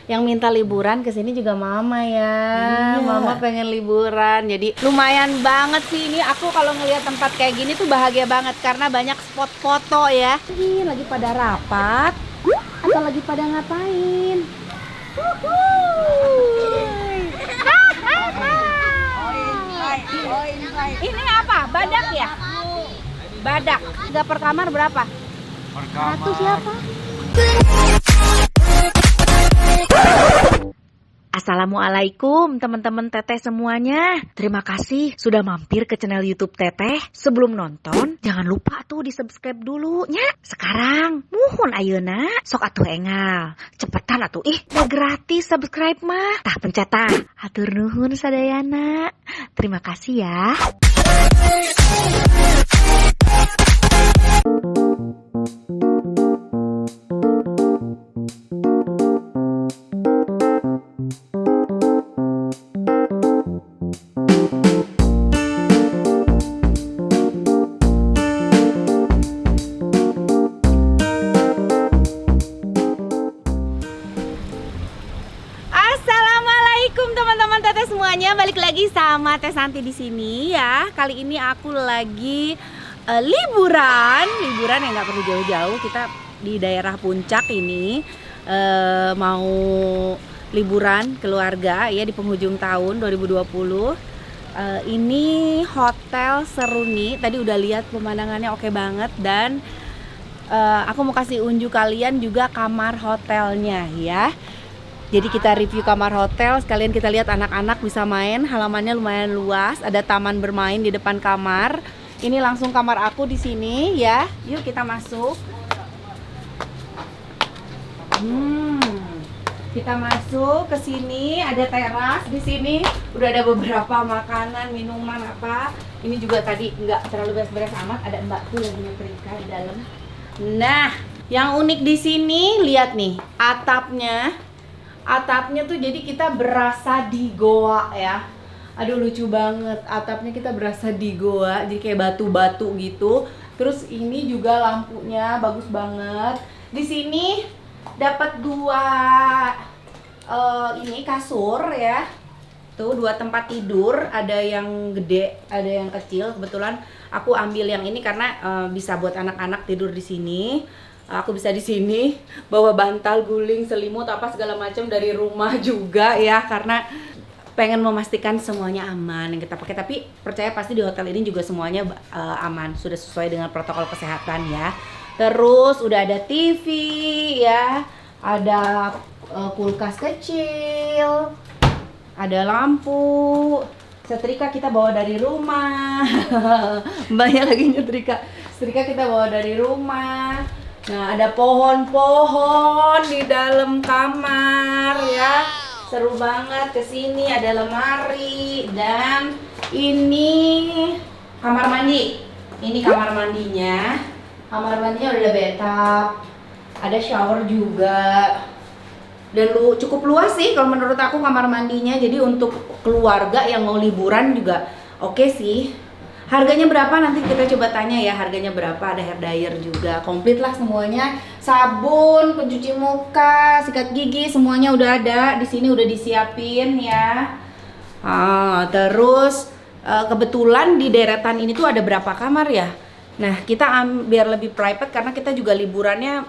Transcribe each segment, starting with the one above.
Yang minta liburan ke sini juga mama ya. Iya. Mama pengen liburan. Jadi lumayan banget sih ini, aku kalau ngelihat tempat kayak gini tuh bahagia banget karena banyak spot foto ya. Ih, lagi pada rapat atau lagi pada ngapain? Ini apa? Badak ya? Badak. Harga per kamar berapa? Per kamar. 100 siapa? Assalamualaikum teman-teman Teteh semuanya. Terima kasih sudah mampir ke channel YouTube Teteh. Sebelum nonton, jangan lupa tuh di subscribe dulu nya. Sekarang, muhun ayeuna. Sok atuh engal. Cepetan atuh, udah gratis subscribe mah. Tah pencet tah. Hatur nuhun sadayana. Terima kasih ya. Assalamualaikum teman-teman Teteh semuanya, balik lagi sama Teh Santi di sini ya. Kali ini aku lagi liburan yang nggak perlu jauh-jauh. Kita di daerah Puncak ini mau liburan keluarga ya di penghujung tahun 2020. Ini Hotel Seruni. Tadi udah lihat pemandangannya oke banget dan aku mau kasih unjuk kalian juga kamar hotelnya ya. Jadi kita review kamar hotel, sekalian kita lihat anak-anak bisa main, halamannya lumayan luas, ada taman bermain di depan kamar. Ini langsung kamar aku di sini ya. Yuk kita masuk. Kita masuk ke sini, ada teras di sini. Udah ada beberapa makanan, minuman apa. Ini juga tadi nggak terlalu beres-beres amat, ada mbakku yang nyetrika di dalam. Nah, yang unik di sini lihat nih, atapnya tuh jadi kita berasa di goa ya. Aduh lucu banget, atapnya kita berasa di goa, jadi kayak batu-batu gitu. Terus ini juga lampunya bagus banget. Di sini dapat dua ini kasur ya. Tuh dua tempat tidur, ada yang gede, ada yang kecil. Kebetulan aku ambil yang ini karena bisa buat anak-anak tidur di sini. Aku bisa di sini bawa bantal, guling, selimut apa segala macam dari rumah juga ya, karena pengen memastikan semuanya aman yang kita pakai. Tapi percaya pasti di hotel ini juga semuanya aman, sudah sesuai dengan protokol kesehatan ya. Terus udah ada TV ya, ada kulkas kecil, ada lampu, setrika kita bawa dari rumah. Banyak lagi nyetrika, setrika kita bawa dari rumah. Nah, ada pohon-pohon di dalam kamar ya. Seru banget. Kesini ada lemari dan ini kamar mandi. Ini kamar mandinya. Kamar mandinya udah ada bathtub, ada shower juga. Dan cukup luas sih kalau menurut aku kamar mandinya. Jadi untuk keluarga yang mau liburan juga oke sih. Harganya berapa nanti kita coba tanya ya, harganya berapa. Ada hair dryer juga, komplit lah semuanya. Sabun, pencuci muka, sikat gigi, semuanya udah ada di sini, udah disiapin ya. Terus kebetulan di deretan ini tuh ada berapa kamar ya. Nah kita biar lebih private karena kita juga liburannya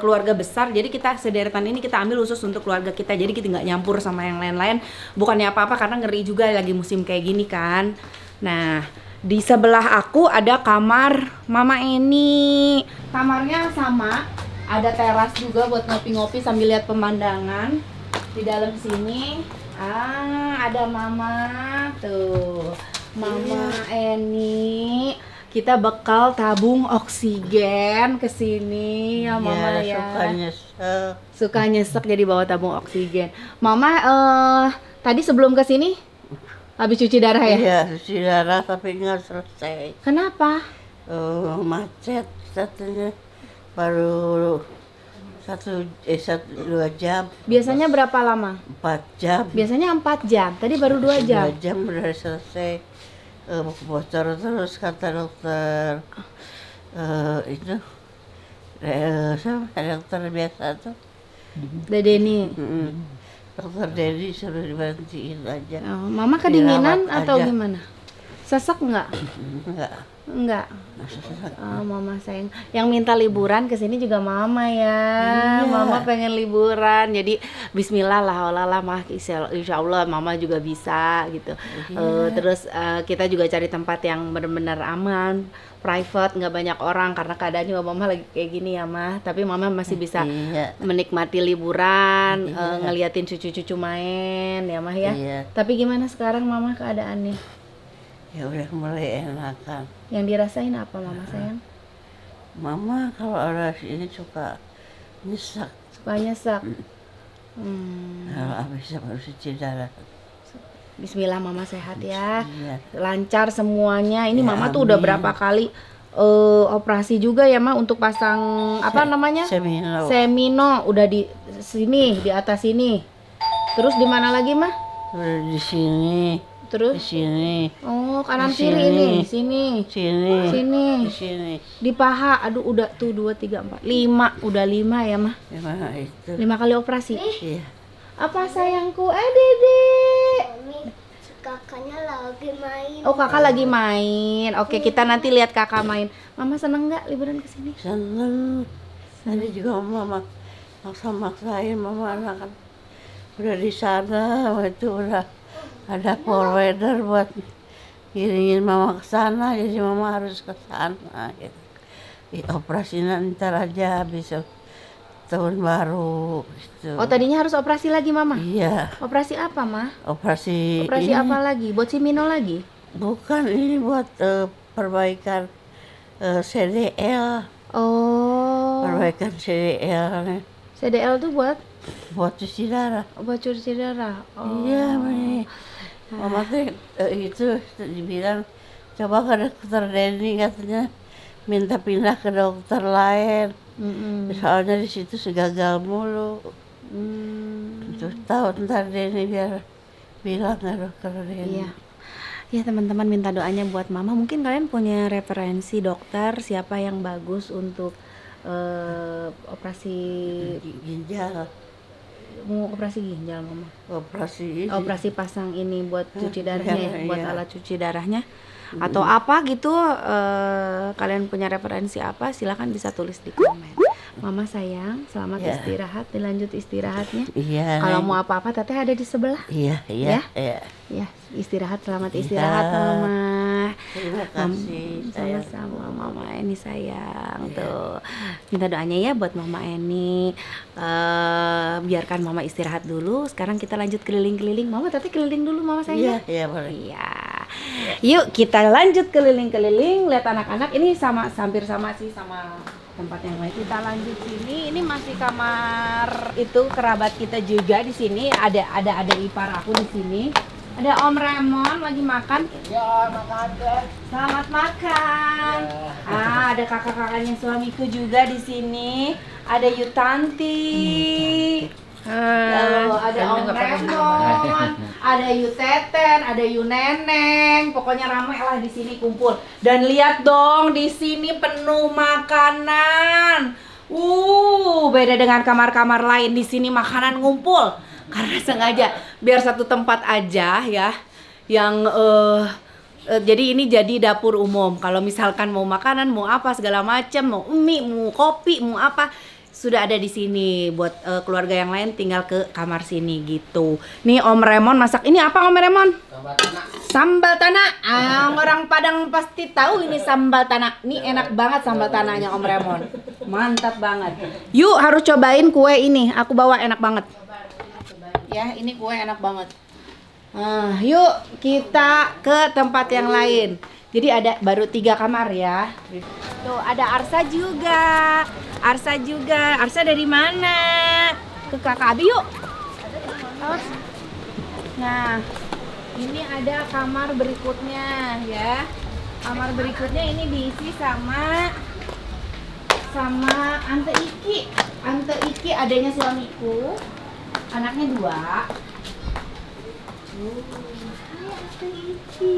keluarga besar, jadi kita sederetan ini kita ambil khusus untuk keluarga kita, jadi kita nggak nyampur sama yang lain-lain. Bukannya apa-apa karena ngeri juga lagi musim kayak gini kan. Nah di sebelah aku ada kamar Mama Eni. Kamarnya sama, ada teras juga buat ngopi-ngopi sambil lihat pemandangan. Di dalam sini ada Mama tuh, Mama Eni. Kita bekal tabung oksigen ke sini ya Mama ya. Suka nyesek. Suka nyesek jadi bawa tabung oksigen. Mama tadi sebelum ke sini habis cuci darah ya? Iya, cuci darah tapi nggak selesai. Kenapa? Macet satunya baru 2 jam. Biasanya berapa lama? 4 jam. Biasanya 4 jam. Tadi baru 2 jam. 2 jam udah selesai. Bocor terus kata dokter. Itu dokter biasa tuh Denny. Dokter Dedi suruh diberhentiin aja. Oh, mama kedinginan Dirawat atau aja. gimana? Sesek nggak? Enggak. Enggak. Susah. Oh, mama sayang. Yang minta liburan ke sini juga mama ya. Iya. Mama pengen liburan. Jadi bismillah lah, Allah mah insya Allah mama juga bisa gitu. Iya. Terus kita juga cari tempat yang benar-benar aman, private, nggak banyak orang karena keadaan juga mama lagi kayak gini ya mah. Tapi mama masih bisa Iya. menikmati liburan, Iya. ngeliatin cucu-cucu main ya mah ya. Iya. Tapi gimana sekarang mama keadaannya? Ya udah mulai enakan. Yang dirasain apa mama sayang? Mama kalau orang sini suka nyesek. Suka nyesek. Kalau habis sama cuci darah. Bismillah mama sehat ya. Iya. Lancar semuanya. Ini Ya, mama tuh udah amin. berapa kali operasi juga ya mah untuk pasang apa namanya? Semino. Semino udah di sini, di atas sini. Terus di mana lagi mah? Udah di sini. Di Terus sini. oh kanan Di kiri sini. ini, sini. Sini. Sini. Di sini. Di paha. Aduh udah tuh 2 3 4 5, udah 5 ya mah. Gimana itu? 5 kali operasi. Iya. Apa sayangku? Dede. Mami, kakaknya lagi main. Oh kakak lagi main. Oke kita nanti lihat kakak main. Mama seneng nggak liburan ke sini? Seneng. Tadi juga mama maksa-maksain mama anak kan udah di sana itu udah ada provider buat ngiringin mama ke sana, jadi mama harus ke sana gitu. Operasi ntar aja habis tahun baru gitu. Oh tadinya harus operasi lagi mama? Iya, Operasi apa mah? operasi Operasi ini apa lagi? Buat si Mino lagi? bukan, ini buat perbaikan CDL, Oh perbaikan CDL nih, CDL tuh buat cuci darah. cuci darah. Oh Iya, Mami. Mama tuh itu dibilang coba ke dokter Denny, katanya minta pindah ke dokter lain. Mm-mm. Soalnya di situ segagal mulu. Hmm. Terus tahu ntar Denny biar bilang ke dokter Denny. Iya. Ya teman-teman minta doanya buat mama. Mungkin kalian punya referensi dokter siapa yang bagus untuk operasi Ginjal, mau operasi ginjal mama. operasi ini. Operasi pasang ini buat cuci darahnya ya, Iya, buat iya. alat cuci darahnya atau apa gitu. Kalian punya referensi apa silahkan bisa tulis di komen. Mama sayang selamat Iya. istirahat, dilanjut istirahatnya. Iya. Kalau Neng. mau apa-apa teteh ada di sebelah Iya, Ya? iya. ya. Istirahat, selamat Iya. istirahat mama. Terima kasih, sayang. Sama-sama mama Eni sayang. Iya. Tuh minta doanya ya buat mama Eni. Biarkan mama istirahat dulu. Sekarang kita lanjut keliling-keliling. Mama tadi keliling dulu mama Iya, sayang. iya boleh. Iya. Yuk kita lanjut keliling-keliling. Lihat anak-anak ini hampir sama sih sama tempat yang lain. Kita lanjut sini. Ini masih kamar itu kerabat kita juga di sini. Ada ipar aku di sini. Ada Om Remon lagi makan. Ya, makan deh. Selamat makan. Ada kakak-kakaknya suamiku juga di sini. Ada Yutanti. Ada Om Remon, ada Yu Teten, ada Yu Neneng. Pokoknya ramai lah di sini kumpul. Dan lihat dong di sini penuh makanan. Beda dengan kamar-kamar lain, di sini makanan ngumpul. Karena sengaja biar satu tempat aja ya. Yang jadi ini jadi dapur umum. Kalau misalkan mau makanan, mau apa segala macam, mau mie, mau kopi, mau apa, sudah ada di sini. Buat keluarga yang lain tinggal ke kamar sini gitu. Nih Om Remon masak. Ini apa Om Remon? Sambal tanak. Sambal tanah. Orang Padang pasti tahu ini sambal tanah. Ini enak banget sambal tanahnya Om Remon. Mantap banget. Yuk harus cobain kue ini. Aku bawa enak banget. Ya, ini kue enak banget. Yuk kita ke tempat yang lain. Jadi ada baru 3 kamar ya. Tuh ada Arsa juga. Arsa dari mana? Ke Kakak Abi yuk. Nah, ini ada kamar berikutnya ya. Kamar berikutnya ini diisi sama Ante Iki. Ante Iki adanya suamiku. Anaknya 2. Hai Ante Iki.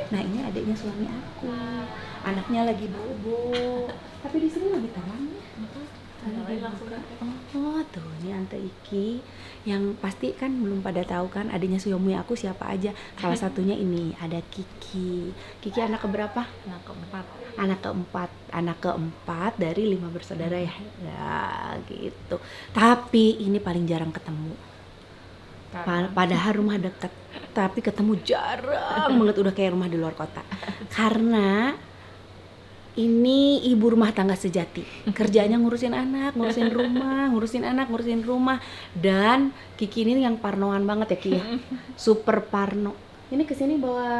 Nah ini adiknya suami aku. Anaknya lagi bobo. Tapi di sini lebih terang ya. Oh, tuh ini Ante Iki yang pasti kan belum pada tahu kan adanya suami aku siapa aja. Salah satunya ini ada Kiki. Kiki anak keberapa? Anak keempat dari 5 bersaudara ya. Ya gitu. Tapi ini paling jarang ketemu. Padahal rumah dekat, tapi ketemu jarang banget, udah kayak rumah di luar kota. Karena ini ibu rumah tangga sejati. Kerjanya ngurusin anak, ngurusin rumah. Dan Kiki ini yang parnoan banget ya Ki ya. Super parno. Ini kesini bawa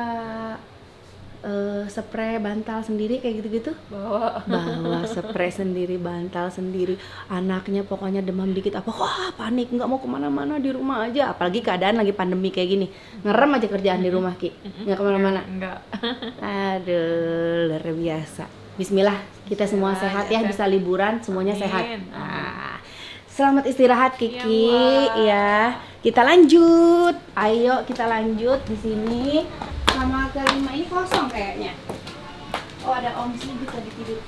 spray bantal sendiri kayak gitu-gitu? Bawa spray sendiri, bantal sendiri. Anaknya pokoknya demam dikit apa, wah panik, nggak mau kemana-mana, di rumah aja. Apalagi keadaan lagi pandemi kayak gini, ngerem aja kerjaan di rumah Ki, nggak kemana-mana. Enggak. Aduh, luar biasa. Bismillah, kita semua sehat ya, bisa liburan, semuanya sehat. Selamat istirahat Kiki, ya. Kita lanjut. Ayo kita lanjut di sini. Sama kelima ini kosong kayaknya. Oh, ada Om sih bisa tidur.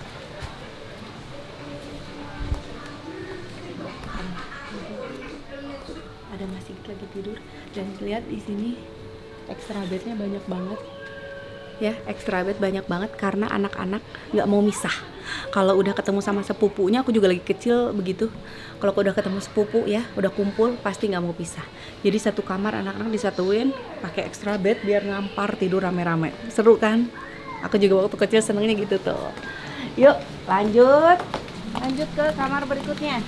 Ada Mas Sigit lagi tidur dan lihat di sini extra bednya banyak banget. Ya, extra bed banyak banget karena anak-anak nggak mau misah. Kalau udah ketemu sama sepupunya, aku juga lagi kecil begitu. Kalau udah ketemu sepupu ya, udah kumpul pasti nggak mau pisah. Jadi satu kamar anak-anak disatuin pakai extra bed biar ngampar tidur rame-rame. Seru kan? Aku juga waktu kecil senengnya gitu tuh. Yuk lanjut ke kamar berikutnya.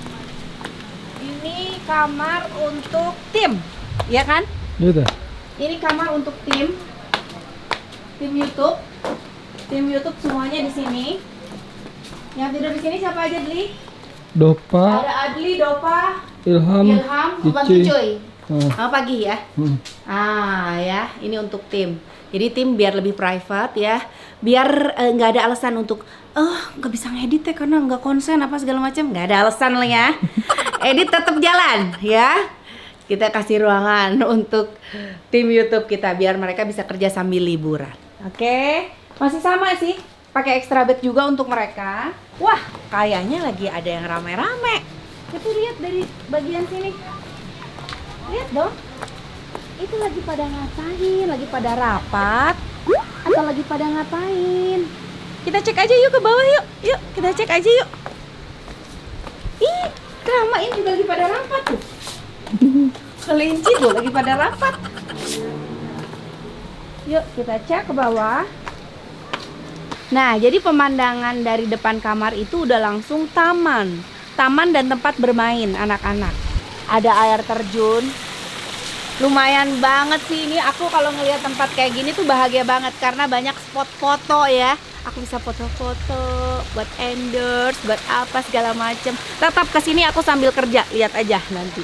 Ini kamar untuk tim, ya kan? Iya. Ini kamar untuk tim YouTube. Tim YouTube semuanya di sini. Yang tidur di sini siapa aja, Dli? Dopa, Ada Adli, Dopa, Ilham, Bang Cici. Cuy. Oh. Pagi ya. Ya, ini untuk tim. Jadi tim biar lebih private ya. Biar nggak ada alasan untuk nggak bisa ngedit ya karena nggak konsen apa segala macam. Nggak ada alasan lah ya. Edit tetap jalan ya. Kita kasih ruangan untuk tim YouTube kita biar mereka bisa kerja sambil liburan. Oke, masih sama sih. Pakai extra bed juga untuk mereka. Wah, kayaknya lagi ada yang rame-rame. Tapi lihat dari bagian sini. Lihat dong. Itu lagi pada ngapain? Lagi pada rapat? Atau lagi pada ngapain? Kita cek aja yuk ke bawah yuk. Yuk, kita cek aja yuk. Ih, Rama ini juga lagi pada rapat tuh. Kelinci tuh lagi pada rapat. Yuk kita cek ke bawah. Nah, jadi pemandangan dari depan kamar itu udah langsung taman dan tempat bermain anak-anak. Ada air terjun. Lumayan banget sih ini. Aku kalau ngelihat tempat kayak gini tuh bahagia banget karena banyak spot foto ya. Aku bisa foto-foto buat endorse, buat apa segala macem. Tetap kesini aku sambil kerja, lihat aja nanti.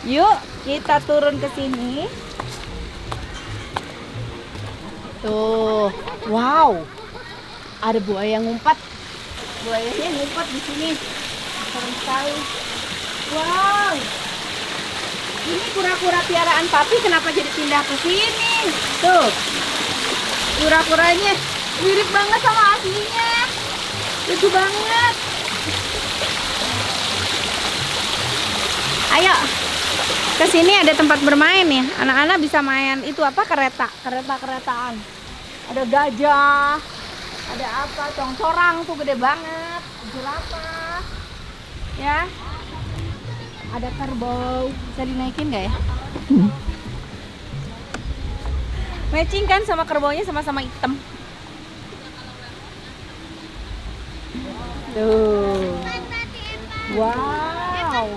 Yuk kita turun ke sini. Tuh, wow. Ada buaya ngumpat. Buayanya ngumpat di sini. Keren sekali. Wow. Ini kura-kura piaraan papi kenapa jadi pindah ke sini? Tuh. Kura-kuranya mirip banget sama aslinya. Lucu banget. Ayo. Ke sini ada tempat bermain ya. Anak-anak bisa main itu apa kereta-keretaan. Ada gajah. Ada apa? Congcorang tuh gede banget. Jerapah. Ya. Ada kerbau. Bisa dinaikin nggak ya? Matching kan sama kerbaunya sama-sama hitam. Tuh. Wow.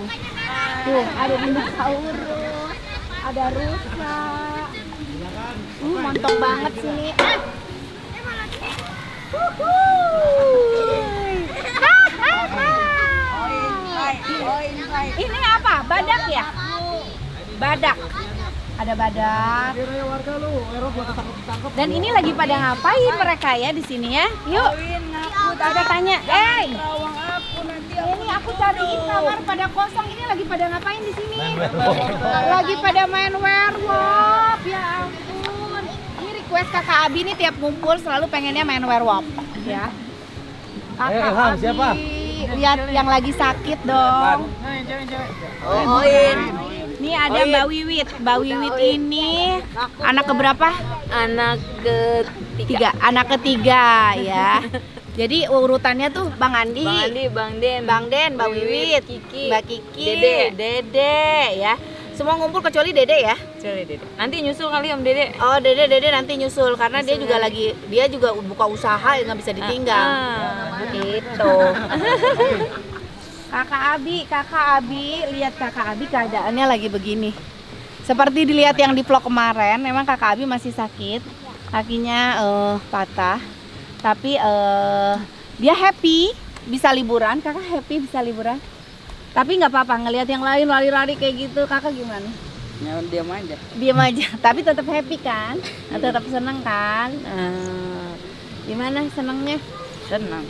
Tuh, ada dinosaurus. Ada rusa. Montok banget sini. Ini apa? Badak ya? Badak. Ada badak. Dan ini lagi pada ngapain mereka ya di sini ya? Yuk. Ada tanya. Ini aku cariin kamar pada kosong. Ini lagi pada ngapain di sini? Lagi pada main werewolf. Ya ampun. Ini request kakak Abi nih tiap ngumpul selalu pengennya main werewolf. Ya. Kakak Abi. siapa? lihat yang lagi sakit dong. Ini ada Mbak Wiwit. Mbak Wiwit ini anak keberapa? Anak ketiga. Anak ketiga ya. Jadi urutannya tuh Bang Andi, Bang Den, Mbak Wiwit, Kiki, Mbak Kiki, Dede. ya. Semua ngumpul kecuali Dede ya. Dede. Nanti nyusul kali Om Dede. Oh, Dede nanti nyusul karena dia juga buka usaha ya nggak bisa ditinggal. Gitu. Kakak Abi, lihat Kakak Abi keadaannya lagi begini. Seperti dilihat yang di vlog kemarin, memang Kakak Abi masih sakit, kakinya patah. Tapi dia happy bisa liburan. Kakak happy bisa liburan. Tapi nggak apa-apa ngelihat yang lain lari-lari kayak gitu. Kakak gimana? Ya, diam aja. Diam aja. Tapi tetap happy kan? Tetap seneng kan? Gimana senengnya? Senang.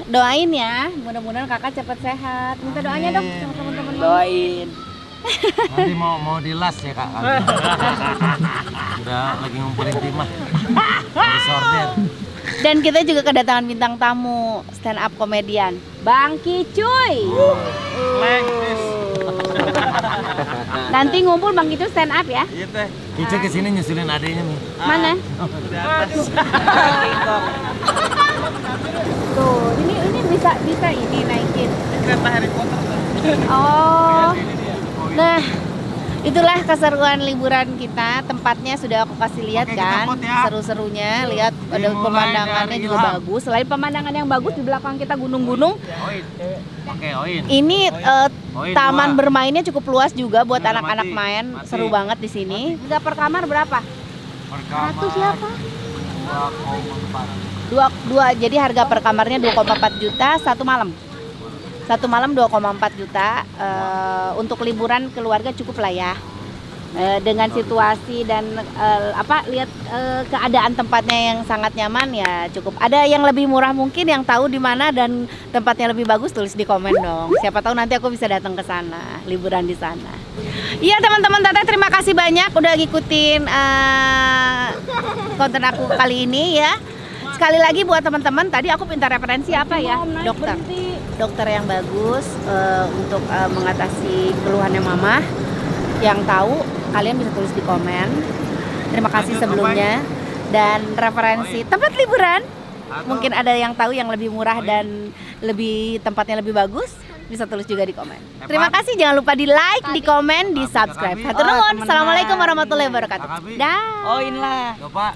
Doain ya. Mudah-mudahan kakak cepat sehat. Minta doanya dong sama teman-teman. Doain. Nanti mau di las ya kak. Udah lagi ngumpulin timah. Disorder. Dan kita juga kedatangan bintang tamu stand up komedian Bang Kicuy. Nanti ngumpul Bang Kicuy stand up ya. Iya teh. Kicu kesini nyusulin adenya nih. Mana? Tuh, ini bisa ini naikin. Kereta Harry Potter. Oh. Nah, itulah keseruan liburan kita. Tempatnya sudah aku kasih lihat. Oke, kan, kita vote ya. seru-serunya. Lihat ada Dimulai pemandangannya dari juga Ilham. bagus. Selain pemandangan yang bagus, di belakang kita gunung-gunung. Oin. Oke, Oin. Ini Oin, taman dua. bermainnya cukup luas juga buat Udah anak-anak mati. main. Mati. Seru banget di sini. Harga per kamar berapa? Per kamar 100 siapa? 2,4. Jadi harga per kamarnya 2,4 juta satu malam. Satu malam 2,4 juta. Untuk liburan keluarga cukup lah ya. Dengan situasi dan lihat keadaan tempatnya yang sangat nyaman ya cukup. Ada yang lebih murah mungkin, yang tahu di mana dan tempatnya lebih bagus tulis di komen dong. Siapa tahu nanti aku bisa datang ke sana, liburan di sana. Iya teman-teman, Teteh terima kasih banyak udah ngikutin konten aku kali ini ya. Sekali lagi buat teman-teman, tadi aku minta referensi apa ya? Dokter yang bagus untuk mengatasi keluhannya mama. Yang tahu kalian bisa tulis di komen. Terima kasih sebelumnya. Dan referensi tempat liburan, mungkin ada yang tahu yang lebih murah dan tempatnya lebih bagus, bisa tulis juga di komen. Terima kasih, jangan lupa di like, di komen, di subscribe. Hatur nuhun. Assalamualaikum warahmatullahi wabarakatuh. Dah. Oin lah. Coba.